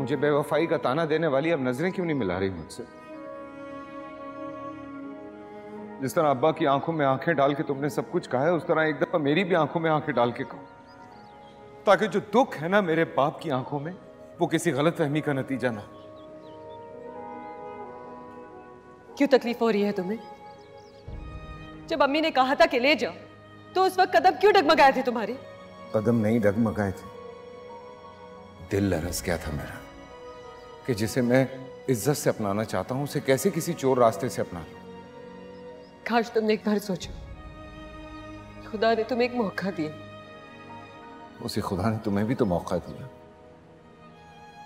मुझे बेवफाई का ताना देने वाली अब नजरें क्यों नहीं मिला रही मुझसे? जिस तरह अब्बा की आंखों में आंखें डाल के तुमने सब कुछ कहा है, उस तरह एक दफा मेरी भी आंखों में आंखें डाल के कहो, ताकि जो दुख है ना मेरे बाप की आंखों में, वो किसी गलतफहमी का नतीजा ना। क्यों तकलीफ हो रही है तुम्हें? जब अम्मी ने कहा था कि ले जाओ, तो उस वक्त कदम क्यों डगमगाए थे तुम्हारे? कदम नहीं डगमगाए थे, दिल लरस गया था मेरा कि जिसे मैं इज्जत से अपनाना चाहता हूं, उसे कैसे किसी चोर रास्ते से अपना लूं। काश तुमने एक बार सोचो, खुदा ने तुम्हें एक मौका दिया। उसी खुदा ने तुम्हें भी तो मौका दिया।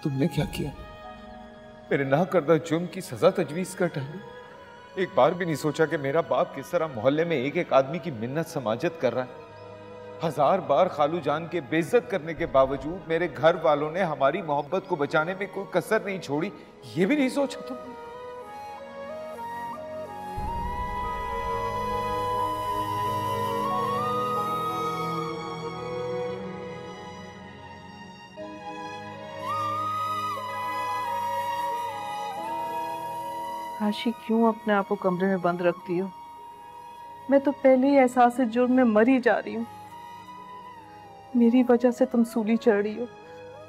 तुमने क्या किया? मेरे ना करदा जुर्म की सजा तजवीज कर डाली। एक बार भी नहीं सोचा कि मेरा बाप किस तरह मोहल्ले में एक एक आदमी की मिन्नत समाजत कर रहा है। 1000 बार खालू जान के बेइज्जत करने के बावजूद मेरे घर वालों ने हमारी मोहब्बत को बचाने में कोई कसर नहीं छोड़ी। ये भी नहीं सोचा तुमने? आशी, क्यों अपने आप को कमरे में बंद रखती हो? मैं तो पहले ही एहसास जुर्म में मरी जा रही हूँ। मेरी वजह से तुम सूली चढ़ रही हो,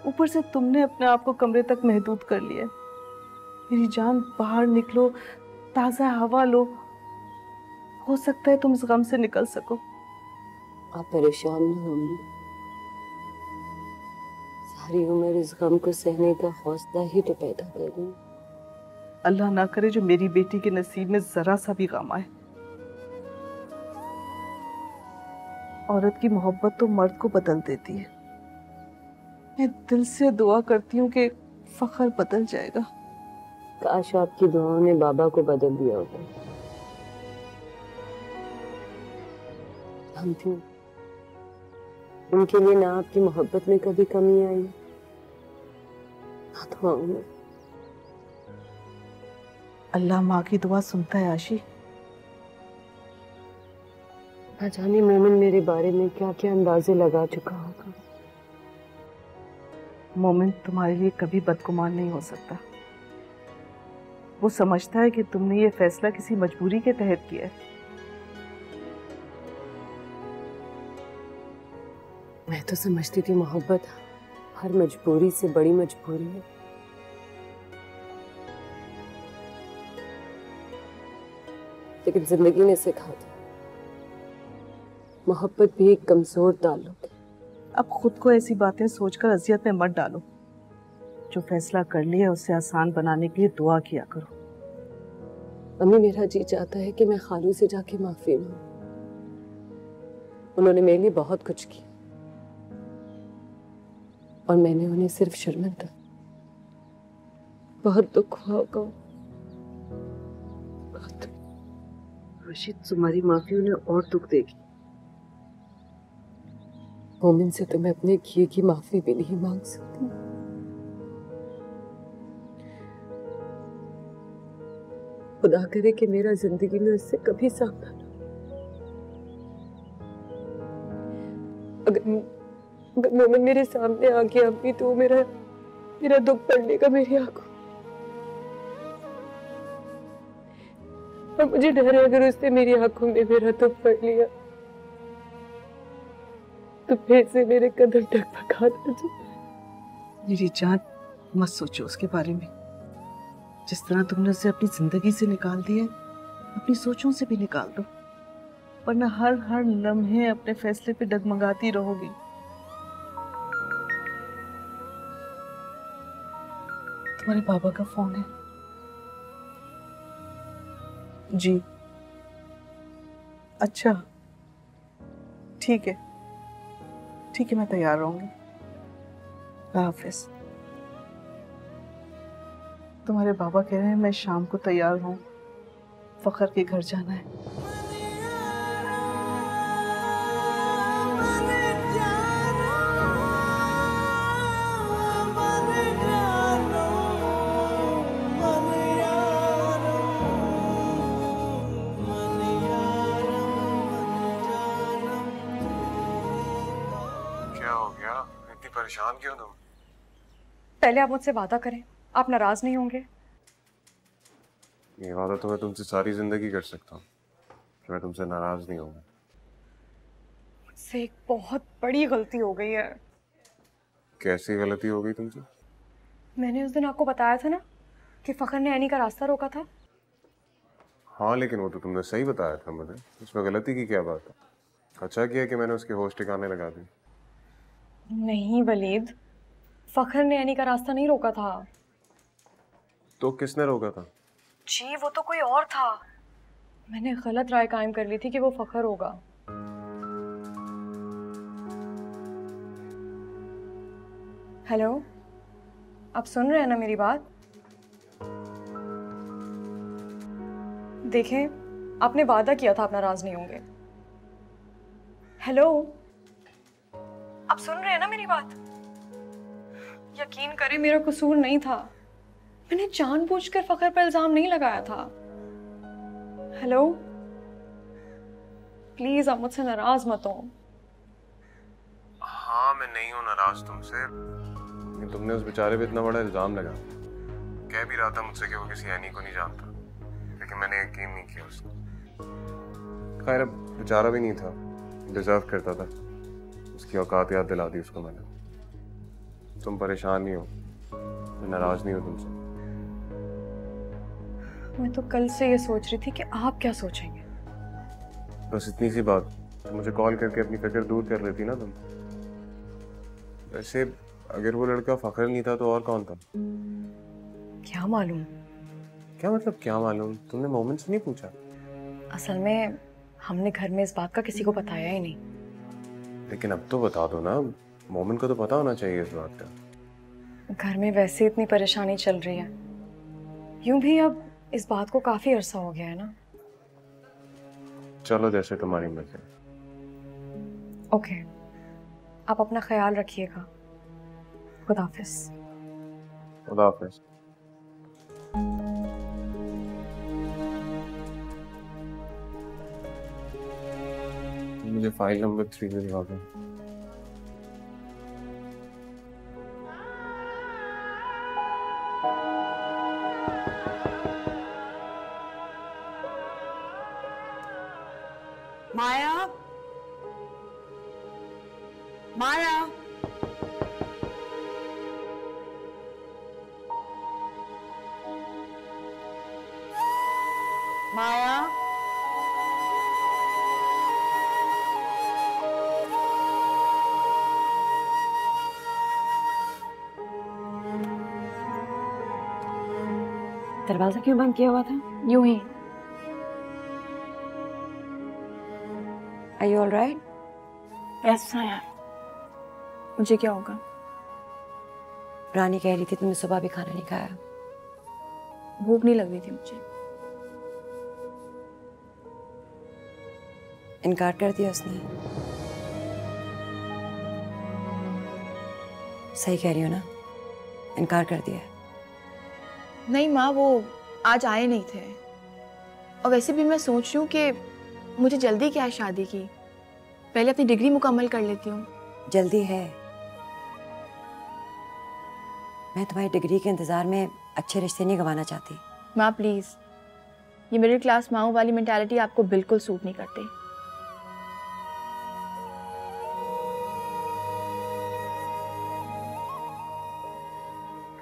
ऊपर से तुमने अपने आप को कमरे तक महदूद कर लिया है। मेरी जान, बाहर निकलो, ताज़ा हवा लो, हो सकता है तुम इस गम से निकल सको। आप परेशान न होंगी, सारी उम्र इस गम को सहने का हौसला ही तो पैदा कर दूँ। अल्लाह ना करे जो मेरी बेटी के नसीब में जरा सा भी गम आए। औरत की मोहब्बत तो मर्द को बदल देती है। मैं दिल से दुआ करती हूँ कि फखर बदल जाएगा। काश आपकी दुआओं ने बाबा को बदल दिया होता। हम थी, उनके लिए ना आपकी मोहब्बत में कभी कमी आई, ना दुआओं में। अल्लाह माँ की दुआ सुनता है आशी। ना जाने मोमिन मेरे बारे में क्या क्या अंदाजे लगा चुका होगा। मोमिन तुम्हारे लिए कभी बदगुमान नहीं हो सकता। वो समझता है कि तुमने ये फैसला किसी मजबूरी के तहत किया है। मैं तो समझती थी मोहब्बत हर मजबूरी से बड़ी मजबूरी है। लेकिन जिंदगी ने सिखा दिया, मोहब्बत भी एक कमजोर ताल्लुक है। अब खुद को ऐसी बातें सोचकर अजियत में मत डालो। जो फैसला कर लिया उसे आसान बनाने के लिए दुआ किया करो। अम्मी, मेरा जी चाहता है कि मैं खालू से जाके माफी मांगूं। उन्होंने मेरे लिए बहुत कुछ किया और मैंने उन्हें सिर्फ शर्मिंदा। बहुत दुख हुआ होगा। रशीद, तुम्हारी माफी उन्हें और दुख देगी। मोमिन से तो मैं अपने किए की माफी भी नहीं मांग सकती। खुदा करे कि मेरा जिंदगी में उससे कभी सामना ना। अगर मोमिन मेरे सामने आ गया अभी, तो मेरा दुख पड़ने का मेरी आंखों। और मुझे डर है अगर उसने मेरी आंखों में मेरा दुख पड़ लिया तो फिर से मेरे कदम डगमगा दे। मेरी जान, मत सोचो उसके बारे में। जिस तरह तुमने उसे अपनी जिंदगी से निकाल दिया, अपनी सोचों से भी निकाल दो, वरना हर लम्हे अपने फैसले पे डगमगाती रहोगी। तुम्हारे बाबा का फोन है। जी, अच्छा, ठीक है, मैं तैयार रहूंगी। अल्लाह हाफिज। तुम्हारे बाबा कह रहे हैं मैं शाम को तैयार हूँ, फखर के घर जाना है। क्या हो गया? इतनी परेशान क्यों तुम? पहले आप मुझसे वादा करें, आप नाराज नहीं होंगे? ये वादा तो मैं तुमसे सारी जिंदगी कर सकता हूँ कि मैं तुमसे नाराज नहीं होऊंगा। मुझसे एक बहुत बड़ी गलती हो गई है। कैसी गलती हो गई तुमसे? मैंने उस दिन आपको बताया था ना कि फखर ने एनी का रास्ता रोका था। हाँ, लेकिन वो तो तुमने सही बताया था मुझे, उसमें गलती की क्या बात है? अच्छा किया कि मैंने उसके होश ठिकाने लगा दी। नहीं वलीद, फखर ने एनी का रास्ता नहीं रोका था। तो किसने रोका था? जी वो तो कोई और था। मैंने गलत राय कायम कर ली थी कि वो फखर होगा। हेलो, आप सुन रहे हैं ना मेरी बात? देखें, आपने वादा किया था आप नाराज नहीं होंगे। हेलो, आप सुन रहे हैं ना मेरी बात? यकीन करें मेरा कसूर नहीं था। मैंने जानबूझकर फखर पर इल्जाम नहीं लगाया था। हेलो, प्लीज आप मुझसे नाराज मत हो। हाँ, मैं नहीं हूँ नाराज तुमसे, लेकिन तुमने उस बेचारे पे इतना बड़ा इल्जाम लगा। कह भी रहा था मुझसे कि वो किसी एनी को नहीं जानता, लेकिन मैंने यकीन नहीं किया उसको। खैर, अब बेचारा भी नहीं था, डिजर्व करता था। उसकी औकात याद दिला दी उसको मैंने। तुम परेशान नहीं हो, मैं नाराज नहीं हूँ तुमसे। मैं तो कल से ये सोच रही थी कि आप क्या सोचेंगे। बस इतनी सी बात, तो मुझे कॉल करके अपनी फिक्र दूर कर लेती ना तुम। वैसे अगर वो लड़का फखर नहीं था तो और कौन था? क्या मालूम। क्या मतलब क्या मालूम? तुमने मोमिन से नहीं पूछा? असल में हमने घर में इस बात का किसी को बताया ही नहीं। लेकिन अब तो बता दो ना, मोमिन को तो पता होना चाहिए इस बात का। घर में वैसे इतनी परेशानी चल रही है, यूं भी अब इस बात को काफी अरसा हो गया है ना। चलो जैसे तुम्हारी मर्जी। ओके, आप अपना ख्याल रखिएगा। खुदा हाफिज। खुदा हाफिज। मुझे फाइल नंबर 3 में दिखा दो। माया, माया, माया, दरवाजा क्यों बंद किया हुआ था? यूं ही। Are you all right? Yes Maya, मुझे क्या होगा? रानी कह रही थी तुमने सुबह भी खाना नहीं खाया। भूख नहीं लग रही थी मुझे। इनकार कर दिया उसने। सही कह रही हो ना? इनकार कर दिया। नहीं माँ, वो आज आए नहीं थे। और वैसे भी मैं सोच रही हूँ कि मुझे जल्दी क्या है शादी की, पहले अपनी डिग्री मुकम्मल कर लेती हूँ। जल्दी है। मैं तुम्हारी डिग्री के इंतजार में अच्छे रिश्ते नहीं गंवाना चाहती। माँ प्लीज़, ये मिडिल क्लास माओ वाली मेंटालिटी आपको बिल्कुल सूट नहीं करती।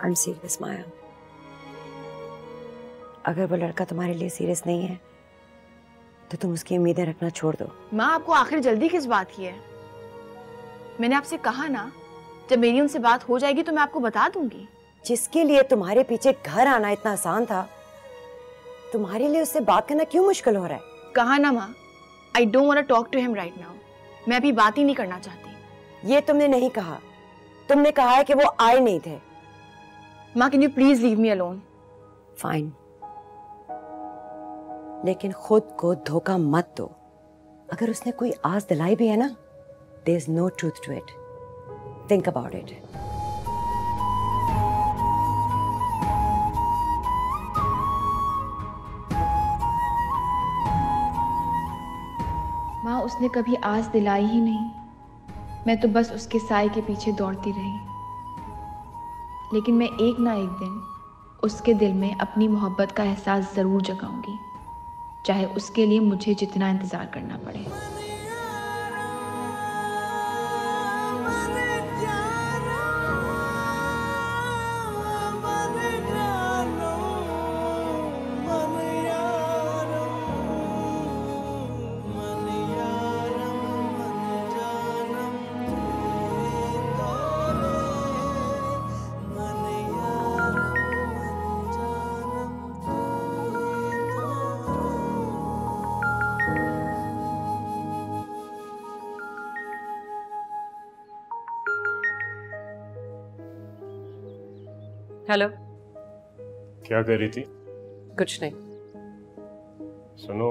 I'm serious, माया। अगर वो लड़का तुम्हारे लिए सीरियस नहीं है तो तुम उसकी उम्मीदें रखना छोड़ दो। माँ आपको आखिर जल्दी किस बात की है? मैंने आपसे कहा ना, जब मेरी उनसे बात हो जाएगी तो मैं आपको बता दूंगी। जिसके लिए तुम्हारे पीछे घर आना इतना आसान था, तुम्हारे लिए उससे बात करना क्यों मुश्किल हो रहा है? कहा ना माँ, I don't want to talk to him right now. मैं अभी बात ही नहीं करना चाहती। ये तुमने नहीं कहा, तुमने कहा है कि वो आए नहीं थे। माँ can you please leave me alone? Fine, लेकिन खुद को धोखा मत दो। अगर उसने कोई आस दिलाई भी है ना, there is no truth to it. Think about it. माँ उसने कभी आस दिलाई ही नहीं, मैं तो बस उसके साए के पीछे दौड़ती रही। लेकिन मैं एक ना एक दिन उसके दिल में अपनी मोहब्बत का एहसास ज़रूर जगाऊंगी, चाहे उसके लिए मुझे जितना इंतज़ार करना पड़े। हेलो। क्या कर रही थी? कुछ नहीं। सुनो,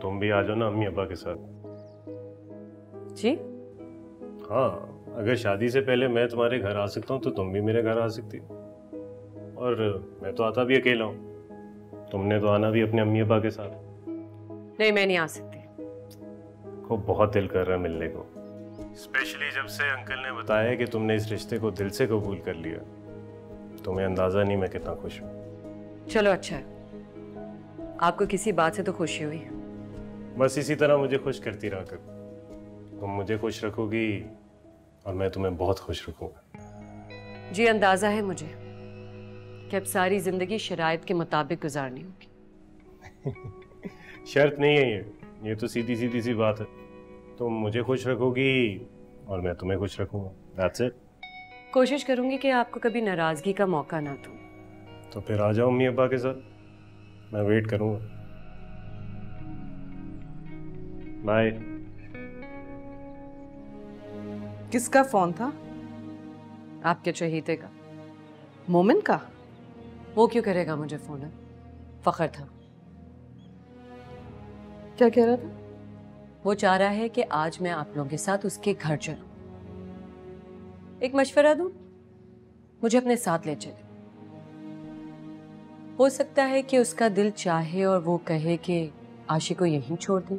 तुम भी आ जाओ ना अम्मी अब्बा के साथ। जी? हाँ, अगर शादी से पहले मैं तुम्हारे घर आ सकता हूँ तो तुम भी मेरे घर आ सकती हो। और मैं तो आता भी अकेला हूँ, तुमने तो आना भी अपने अम्मी अब्बा के साथ। नहीं, मैं नहीं आ सकती। को बहुत दिल कर रहा है मिलने को, स्पेशली जब से अंकल ने बताया कि तुमने इस रिश्ते को दिल से कबूल कर लिया। तुम्हें अंदाजा नहीं मैं कितना खुश हूँ। चलो अच्छा है, आपको किसी बात से तो खुशी हुई। बस इसी तरह मुझे खुश करती रहा कर। तुम मुझे खुश रखोगी और मैं तुम्हें बहुत खुश रखूंगा। जी, अंदाजा है मुझे कि अब सारी जिंदगी शराइत के मुताबिक गुजारनी होगी। शर्त नहीं है ये तो सीधी सीधी सी बात है। तुम मुझे खुश रखोगी और मैं तुम्हें खुश रखूंगा। That's it. कोशिश करूंगी कि आपको कभी नाराजगी का मौका ना दूं। तो फिर आ जाओ अम्मी अब्बा के साथ, मैं वेट करूंगा। बाय। किसका फोन था? आपके चहेते का। मोमिन का? वो क्यों करेगा मुझे फोन? फखर था। क्या कह रहा था? वो चाह रहा है कि आज मैं आप लोगों के साथ उसके घर चलूं। एक मशवरा दूं? मुझे अपने साथ ले चले। हो सकता है कि उसका दिल चाहे और वो कहे कि आशी को यहीं छोड़ दें,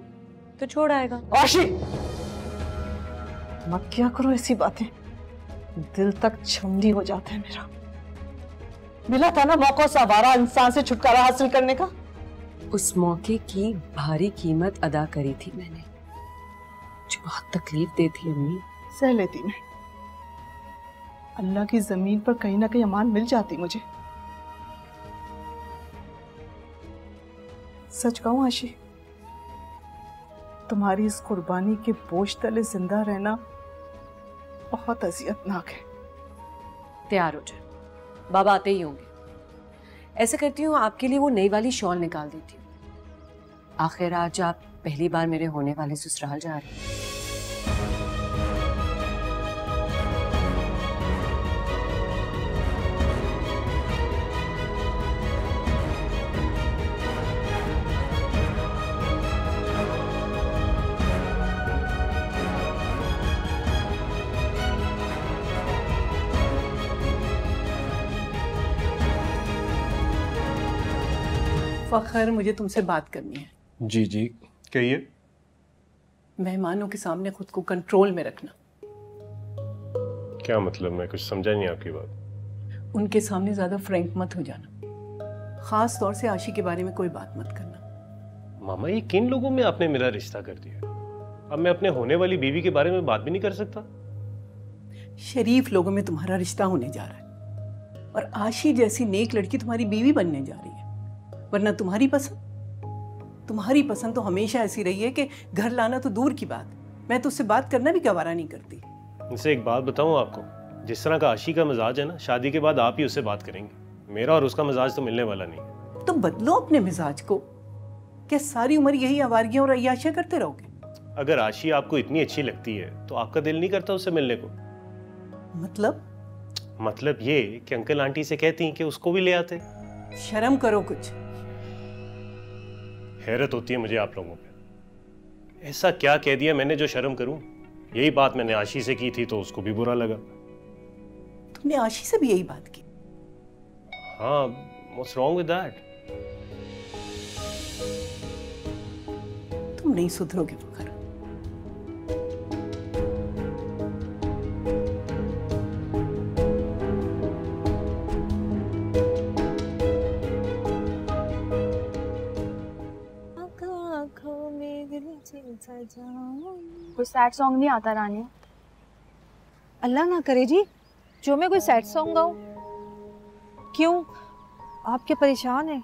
तो छोड़ आएगा। आशी, मत क्या करो ऐसी बातें, दिल तक छमनी हो जाता है मेरा। मिला था ना मौका उस आवारा इंसान से छुटकारा हासिल करने का। उस मौके की भारी कीमत अदा करी थी मैंने, जो बहुत तकलीफ दी थी अम्मी। सह लेती मैं, अल्लाह की जमीन पर कहीं ना कहीं अमान मिल जाती मुझे। सच कहूं आशी, तुम्हारी इस कुर्बानी के बोझ तले जिंदा रहना बहुत अजियतनाक है। तैयार हो जाए, बाबा आते ही होंगे। ऐसा करती हूँ, आपके लिए वो नई वाली शॉल निकाल देती हूँ। आखिर आज आप पहली बार मेरे होने वाले ससुराल जा रहे हैं। फखर, मुझे तुमसे बात करनी है। जी जी कहिए। मेहमानों के सामने खुद को कंट्रोल में रखना। क्या मतलब? मैं कुछ समझा नहीं आपकी बात। उनके सामने ज्यादा फ्रैंक मत हो जाना, खास तौर से आशी के बारे में कोई बात मत करना। मामा, ये किन लोगों में आपने मेरा रिश्ता कर दिया? अब मैं अपने होने वाली बीवी के बारे में बात भी नहीं कर सकता? शरीफ लोगों में तुम्हारा रिश्ता होने जा रहा है और आशी जैसी नेक लड़की तुम्हारी बीवी बनने जा रही है। वरना तुम्हारी पसंद तो हमेशा ऐसी रही है कि घर लाना तो दूर की बात, मैं तो उससे बात करना भी गवारा नहीं करती। इनसे एक बात बताऊं आपको, जिस तरह का आशी का मिजाज है ना, शादी के बाद आप ही उससे बात करेंगे। मेरा और उसका मिजाज तो मिलने वाला नहीं है। तो बदलो अपने मिजाज को। क्या सारी उम्र यही आवारगियां और अय्याशियां करते रहोगे? अगर आशी आपको इतनी अच्छी लगती है तो आपका दिल नहीं करता उससे मिलने को? मतलब ये कि अंकल आंटी से कहती हैं कि उसको भी ले आते। शर्म करो कुछ। हैरत होती है मुझे आप लोगों पे। ऐसा क्या कह दिया मैंने जो शर्म करूं? यही बात मैंने आशी से की थी तो उसको भी बुरा लगा। तुमने आशी से भी यही बात की? हाँ, व्हाट्स रॉन्ग विद दैट? तुम नहीं सुधरोगे फखर। कोई सैड सॉन्ग नहीं आता रानी? अल्लाह ना करे जी, जो मैं कोई सैड सॉन्ग गाऊं। क्यों, आप क्या परेशान हैं?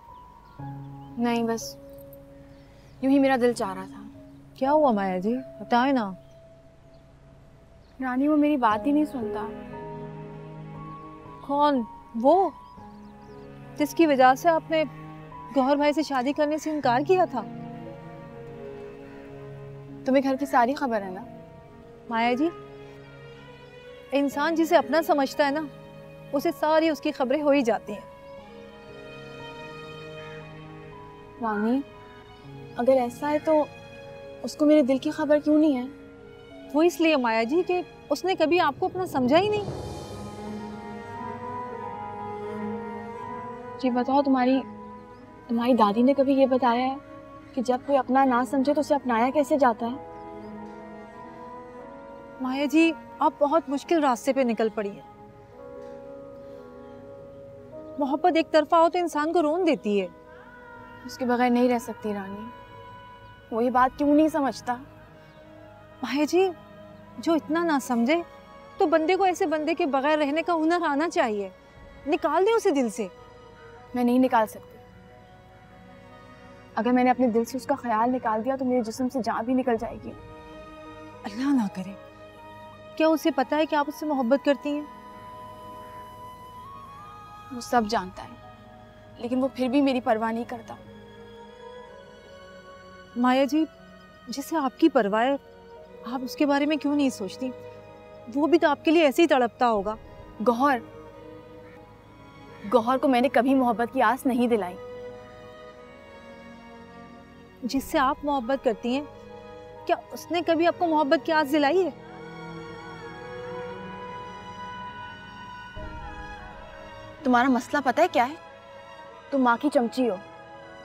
नहीं, बस यूं ही मेरा दिल चाह रहा था। क्या हुआ माया जी, बताएं ना। रानी वो मेरी बात ही नहीं सुनता। कौन? वो जिसकी वजह से आपने गौहर भाई से शादी करने से इनकार किया था? तुम्हें घर की सारी खबर है ना? माया जी, इंसान जिसे अपना समझता है ना, उसे सारी उसकी खबरें हो ही जाती हैं। रानी, अगर ऐसा है तो उसको मेरे दिल की खबर क्यों नहीं है? वो इसलिए माया जी कि उसने कभी आपको अपना समझा ही नहीं। जी बताओ, तुम्हारी दादी ने कभी ये बताया है कि जब कोई अपना ना समझे तो उसे अपनाया कैसे जाता है? माया जी, आप बहुत मुश्किल रास्ते पे निकल पड़ी हैं। मोहब्बत एक तरफा हो तो इंसान को रोन देती है। उसके बगैर नहीं रह सकती रानी। वो ये बात क्यों नहीं समझता? माया जी, जो इतना ना समझे तो बंदे को ऐसे बंदे के बगैर रहने का हुनर आना चाहिए। निकाल दे उसे दिल से। मैं नहीं निकाल सकती। अगर मैंने अपने दिल से उसका ख्याल निकाल दिया तो मेरे जिस्म से जान भी निकल जाएगी। अल्लाह ना करे। क्या उसे पता है कि आप उससे मोहब्बत करती हैं? वो सब जानता है, लेकिन वो फिर भी मेरी परवाह नहीं करता। माया जी, जिसे आपकी परवाह है, आप उसके बारे में क्यों नहीं सोचती? वो भी तो आपके लिए ऐसे ही तड़पता होगा। गौहर को मैंने कभी मोहब्बत की आस नहीं दिलाई। जिससे आप मोहब्बत करती हैं, क्या उसने कभी आपको मोहब्बत की आस दिलाई है? तुम्हारा मसला पता है क्या है? तुम माँ की चमची हो।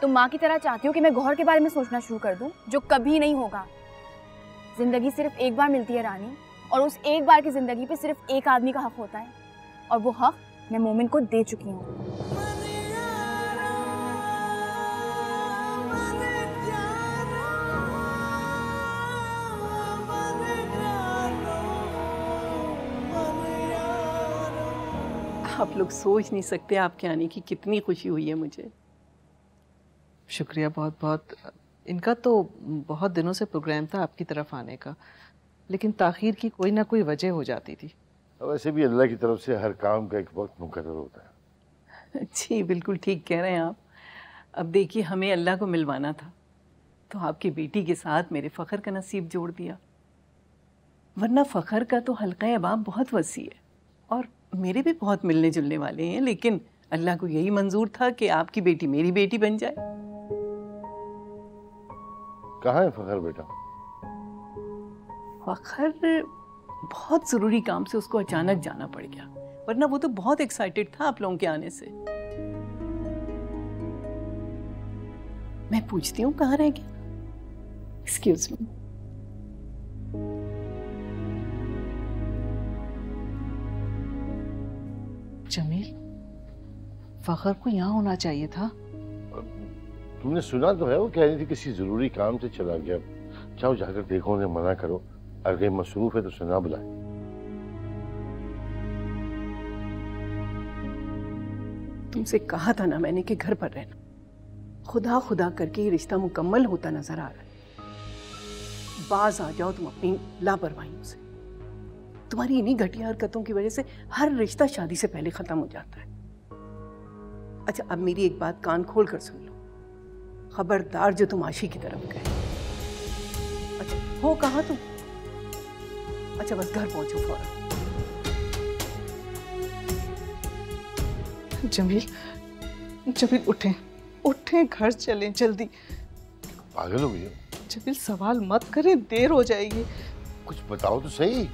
तुम माँ की तरह चाहती हो कि मैं गौहर के बारे में सोचना शुरू कर दूं, जो कभी नहीं होगा। जिंदगी सिर्फ एक बार मिलती है रानी, और उस एक बार की जिंदगी पे सिर्फ एक आदमी का हक होता है, और वो हक मैं मोमिन को दे चुकी हूँ। आप लोग सोच नहीं सकते आपके आने की कितनी खुशी हुई है मुझे। शुक्रिया बहुत बहुत। इनका तो बहुत दिनों से प्रोग्राम था आपकी तरफ आने का, लेकिन ताखीर की कोई ना कोई वजह हो जाती थी। वैसे भी अल्लाह की तरफ से हर काम का एक वक्त मुकर्रर होता है। जी बिल्कुल ठीक कह रहे हैं आप। अब देखिए, हमें अल्लाह को मिलवाना था तो आपकी बेटी के साथ मेरे फ़ख्र का नसीब जोड़ दिया, वरना फ़ख्र का तो हल्का अबाब बहुत वसी है और मेरे भी बहुत मिलने जुलने वाले हैं, लेकिन अल्लाह को यही मंजूर था कि आपकी बेटी मेरी बेटी बन जाए। कहाँ है फ़ख्र बेटा? फ़ख्र बहुत ज़रूरी काम से उसको अचानक जाना पड़ गया, वरना वो तो बहुत एक्साइटेड था आप लोगों के आने से। मैं पूछती हूँ कहाँ रह गया? Excuse me. जमील, फ़ख्र को यहाँ होना चाहिए था। तुमने सुना तो है, वो कह रही थी किसी जरूरी काम से चला गया। जाओ जाकर देखो, उन्हें मना करो, अगर मसरूफ है तो उसे ना बुलाए। तुमसे कहा था ना मैंने कि घर पर रहना। खुदा खुदा करके ये रिश्ता मुकम्मल होता नजर आ रहा है। बाज आ जाओ तुम अपनी लापरवाहियों से। तुम्हारी इन्हीं घटिया हरकतों की वजह से हर रिश्ता शादी से पहले खत्म हो जाता है। अच्छा, अब मेरी एक बात कान खोल कर सुन लो। खबरदार जो तुम आशी की तरफ गए। अच्छा, हो कहाँ तुम? अच्छा, बस घर पहुंचो फौरन। जमील, जमील उठें, उठें, घर चलें जल्दी। पागल हो गई? जमील सवाल मत करें, देर हो जाएगी। कुछ बताओ तो सही।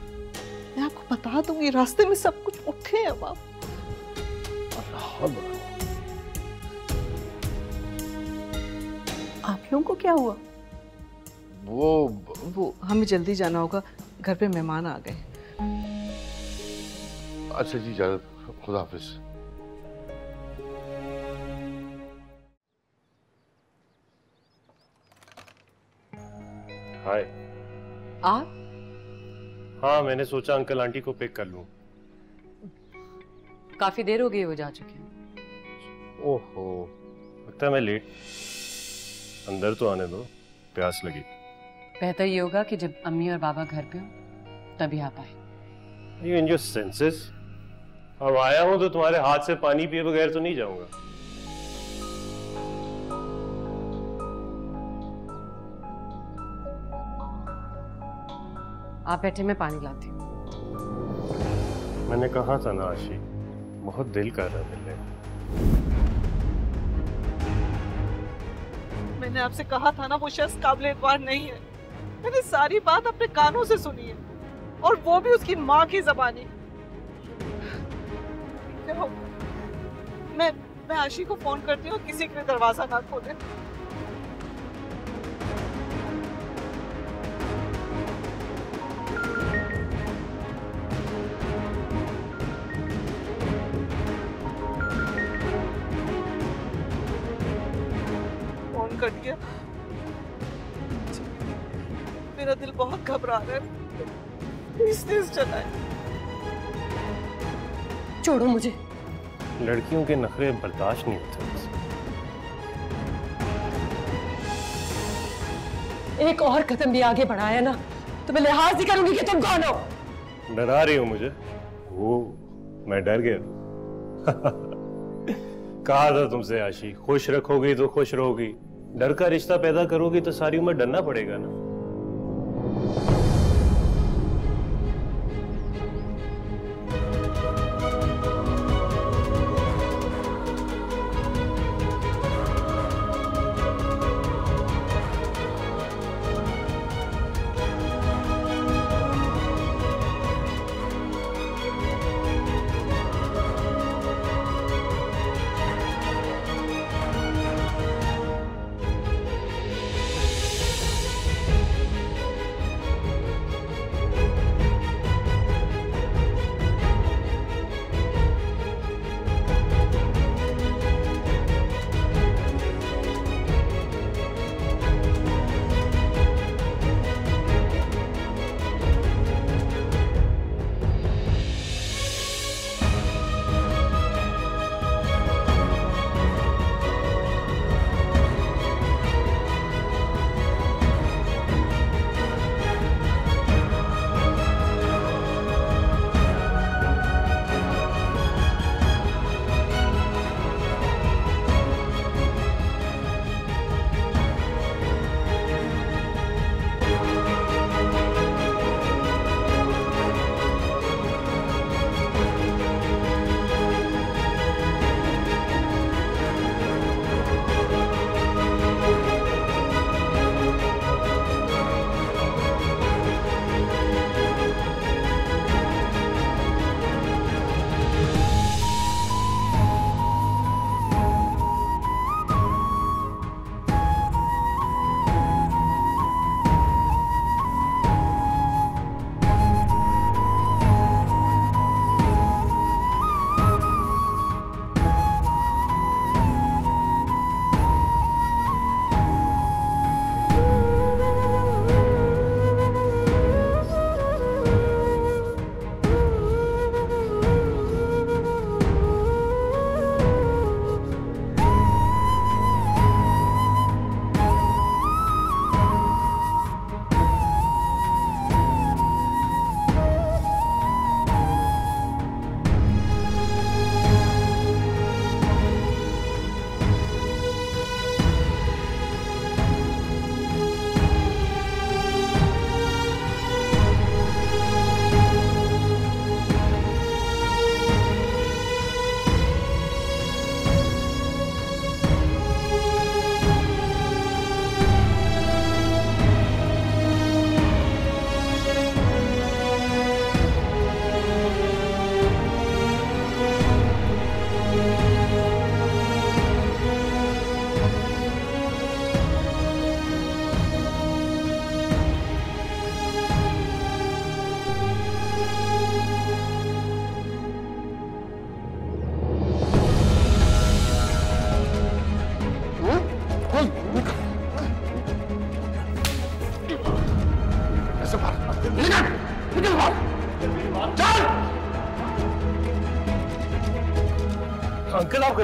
मैं आपको बता दूंगी, रास्ते में सब कुछ। उठे अब आप। आप लोगों को क्या हुआ? वो हमें जल्दी जाना होगा, घर पे मेहमान आ गए। अच्छा जी, इजाजत, खुदा हाफिज। हाय। आप? हाँ, मैंने सोचा अंकल आंटी को पिक कर लूं। काफी देर हो गई, वो जा चुके हैं। ओहो, लगता है मैं लेट। अंदर तो आने दो, प्यास लगी। बेहतर ये होगा कि जब अम्मी और बाबा घर पे हो तभी आप आए। You in your senses? अब आया हूं तो तुम्हारे हाथ से पानी पिए बगैर तो नहीं जाऊंगा। आप बैठे, मैं पानी लाती हूँ। मैंने कहा था ना आशी, बहुत दिल कर रहा मिलने। मैंने आपसे कहा था ना वो शख्स काबिल एतबार नहीं है। मैंने सारी बात अपने कानों से सुनी है, और वो भी उसकी माँ की ज़बानी। मैं आशी को फोन करती हूँ, किसी के दरवाजा ना खोले। फोन कर दिया। मेरा दिल बहुत घबरा रहा है, प्लीज चलाए। छोड़ो मुझे। लड़कियों के नखरे बर्दाश्त नहीं होते। एक और कदम भी आगे बढ़ाया ना तो मैं लिहाज नहीं करूंगी कि तुम कौन हो। डरा रही हो मुझे? वो मैं डर गया। कहा था तुमसे आशी, खुश रखोगी तो खुश रहोगी, डर का रिश्ता पैदा करोगी तो सारी उम्र डरना पड़ेगा ना।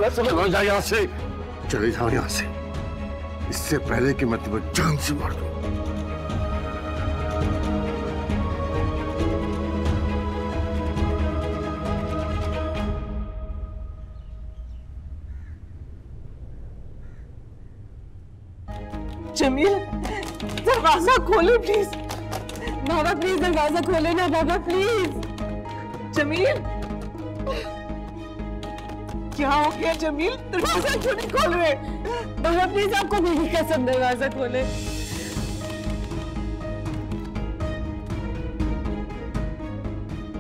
गलत समझ जा यहाँ से, चले जाओ यहाँ से, इससे पहले कि मैं तुम्हें जान से मार दूं। जमील, दरवाजा खोलो प्लीज। बाबा प्लीज दरवाजा खोले ना बाबा प्लीज। जमील, क्या हो गया जमील? दरवाजा क्यों नहीं खोल रहे? बाबा प्लीज, आपको मेरी कसम, दरवाजा खोले।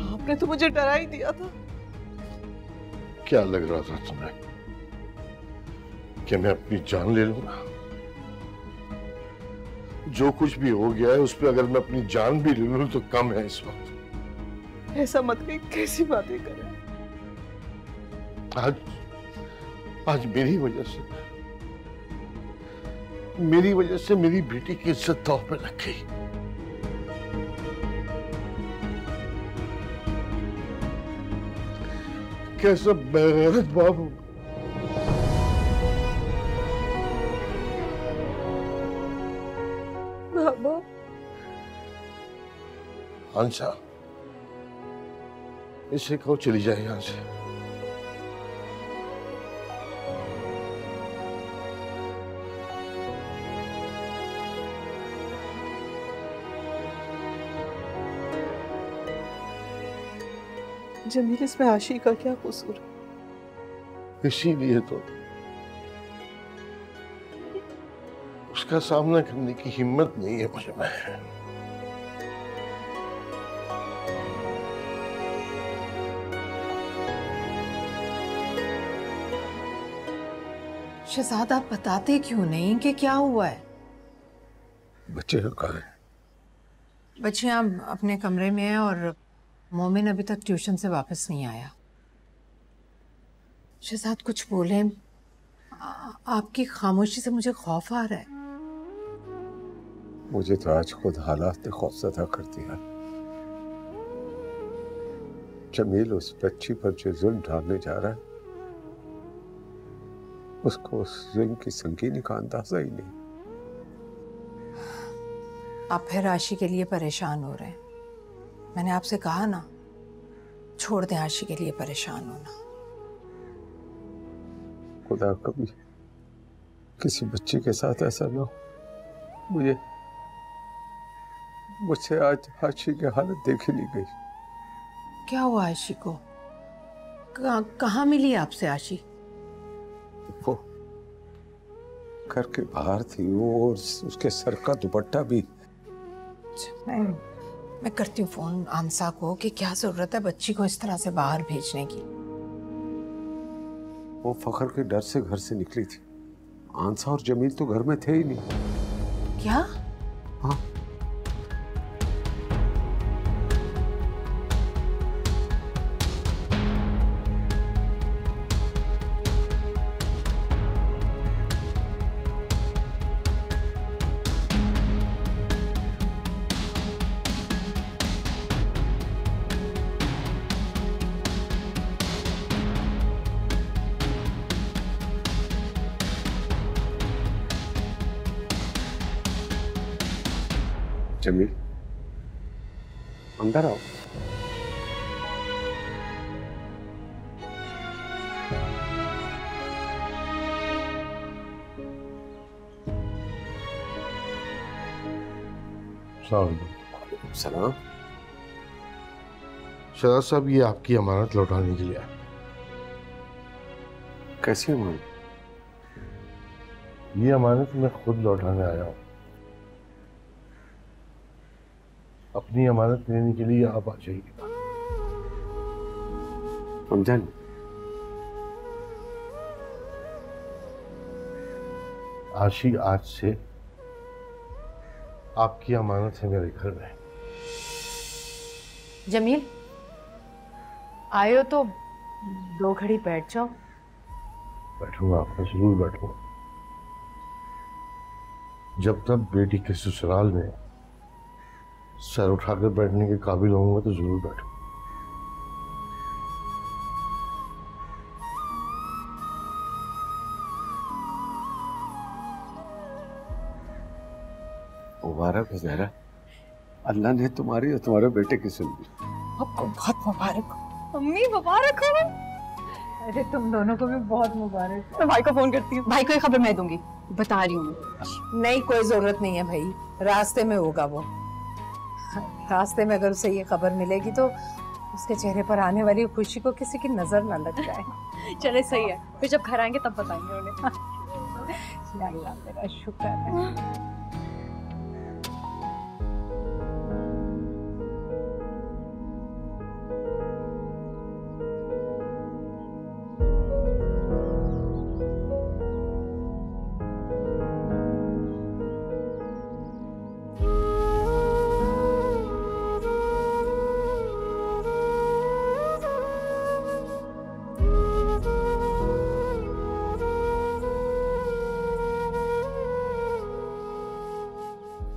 आपने तो मुझे डरा ही दिया था। क्या लग रहा था तुम्हें कि मैं अपनी जान ले लूंगा? जो कुछ भी हो गया है उस पर अगर मैं अपनी जान भी ले लूं तो कम है इस वक्त। ऐसा मत कहिए, कैसी बातें कर रहे हैं? आज मेरी वजह से मेरी बेटी की इज्जत दांव पे लग गई। कैसा बेगैरत बाप हूं। बाबा, हंसा, इसे कहो चली जाए यहां से। जमील, इसमें आशी का क्या कसूर? इसीलिए तो उसका सामना करने की हिम्मत नहीं है मुझे में। शहजाद, आप बताते क्यों नहीं कि क्या हुआ है? बच्चे कहाँ हैं? बच्चे अपने कमरे में हैं और मोमिन अभी तक ट्यूशन से वापस नहीं आया। शहजाद कुछ बोले, आपकी खामोशी से मुझे खौफ आ रहा है। मुझे तो आज खुद हालात ने खौफज़दा कर दिया। जमील उस बच्ची पर जो जुल्म ढालने जा रहा है, उसको उस जुल्म की संगीनी का अंदाजा ही नहीं। आप फिर आशी के लिए परेशान हो रहे हैं। मैंने आपसे कहा ना, छोड़ दें आशी के लिए परेशान होना। खुदा कभी किसी बच्ची के साथ ऐसा ना हो। मुझसे आज आशी की हालत देखी नहीं गई। क्या हुआ आशी को? कहाँ मिली आपसे आशी? वो घर के बाहर थी वो, और उसके सर का दुपट्टा भी। मैं करती हूँ फोन आंसा को कि क्या जरूरत है बच्ची को इस तरह से बाहर भेजने की। वो फखर के डर से घर से निकली थी। आंसा और जमील तो घर में थे ही नहीं। क्या? हाँ। जमील, अंदर आओ। सलाम। शहजाद साहब, ये आपकी अमानत लौटाने के लिए। कैसी अमानत? ये अमानत मैं खुद लौटाने आया हूँ। अपनी अमानत लेने के लिए आप आ जाइए। समझा? आशी आज से आपकी अमानत है मेरे घर में। जमील, आए हो तो 2 घड़ी बैठ जाओ। बैठूंगा, मैं जरूर बैठूंगा। जब तक बेटी के ससुराल में सर उठाकर बैठने के काबिल होऊंगा तो जरूर बैठूंगा। मुबारक हो ज़हरा, अल्लाह ने तुम्हारी और तुम्हारे बेटे की सुन ली। आपको बहुत मुबारक हो। अम्मी मुबारक हो। अरे तुम दोनों को भी बहुत मुबारक। मैं भाई को फोन करती हूँ। भाई को ये खबर मैं दूंगी, बता रही हूँ। नहीं, कोई जरूरत नहीं है भाई, रास्ते में होगा वो। रास्ते में अगर उसे ये खबर मिलेगी तो उसके चेहरे पर आने वाली खुशी को किसी की नजर ना लग जाए। चले सही है, फिर जब घर आएंगे तब बताएंगे उन्हें। अल्लाह तेरा शुक्र है।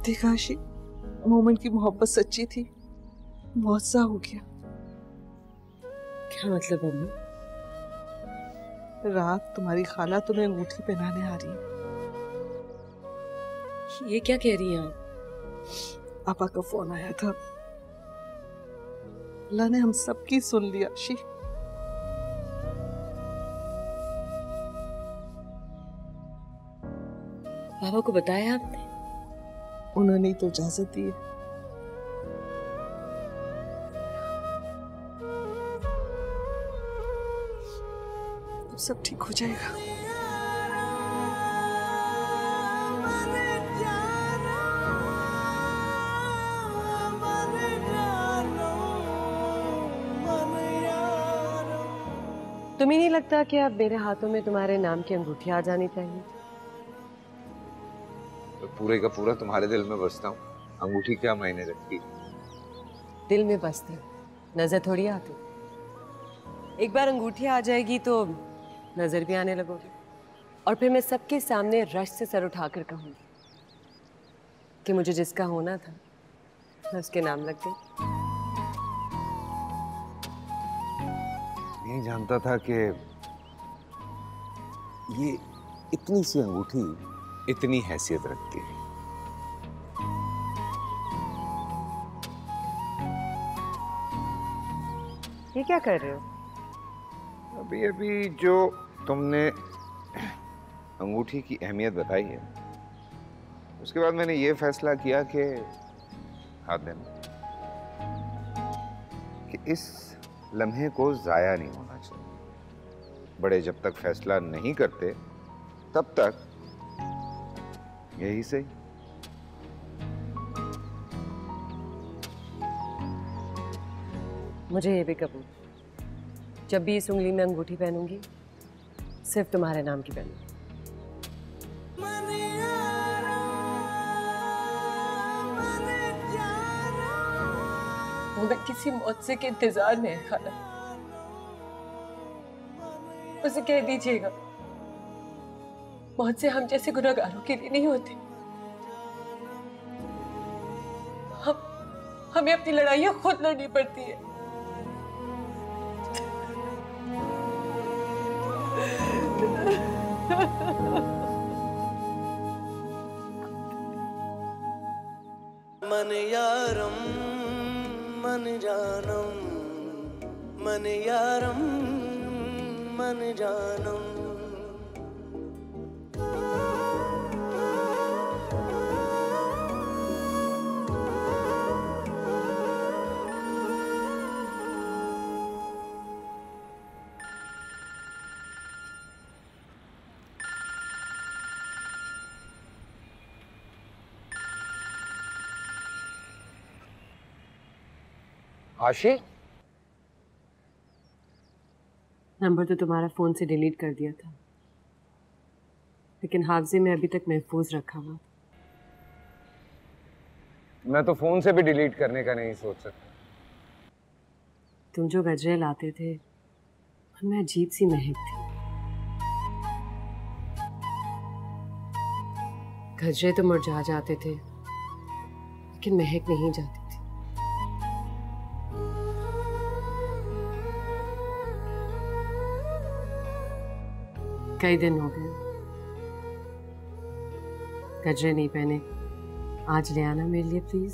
देखा आशी, मोमन की मोहब्बत सच्ची थी, मुआवजा हो गया। क्या मतलब अम्मी? रात तुम्हारी खाला तुम्हें अंगूठी पहनाने आ रही है। ये क्या कह रही हैं आप? पापा का फोन आया था, अल्लाह ने हम सबकी सुन लिया आशी। पापा को बताया आपने? उन्होंने तो इजाजत दी है। सब ठीक हो जाएगा। तुम्हें नहीं लगता कि अब मेरे हाथों में तुम्हारे नाम की अंगूठी आ जानी चाहिए? तो पूरे का पूरा तुम्हारे दिल में बसता हूँ, अंगूठी क्या मायने रखती? दिल में बसती, नजर थोड़ी आती। एक बार अंगूठी आ जाएगी तो नजर भी आने लगोगी, और फिर मैं सबके सामने रश से सर उठाकर कहूंगी कि मुझे जिसका होना था मैं उसके नाम लग गई। नहीं जानता था कि ये इतनी सी अंगूठी इतनी हैसियत रखती है। ये क्या कर रहे हो? अभी अभी जो तुमने अंगूठी की अहमियत बताई है, उसके बाद मैंने ये फैसला किया कि हाथ देना, कि इस लम्हे को जाया नहीं होना चाहिए। बड़े जब तक फैसला नहीं करते तब तक यही सही। मुझे ये भी कबूल, जब भी इस उंगली में अंगूठी पहनूंगी सिर्फ तुम्हारे नाम की पहनूंगी। मैं किसी मौत के इंतजार में है खाला, उसे कह दीजिएगा मौत से हम जैसे गुनहगारों के लिए नहीं होते। हमें अपनी लड़ाइयां खुद लड़नी पड़ती है। मन यारम मन जानम, मन यारम मन जानम। आशी, नंबर तो तुम्हारा फोन से डिलीट कर दिया था, लेकिन हाफजे में अभी तक महफूज रखा हुआ। मैं तो फोन से भी डिलीट करने का नहीं सोच सकता। तुम जो गजरे लाते थे उनमें अजीब सी महक थी। गजरे तो मुरझा जाते थे लेकिन महक नहीं जाती थी। कई दिन हो गए गजरे नहीं पहने आज ले आना मेरे लिए प्लीज।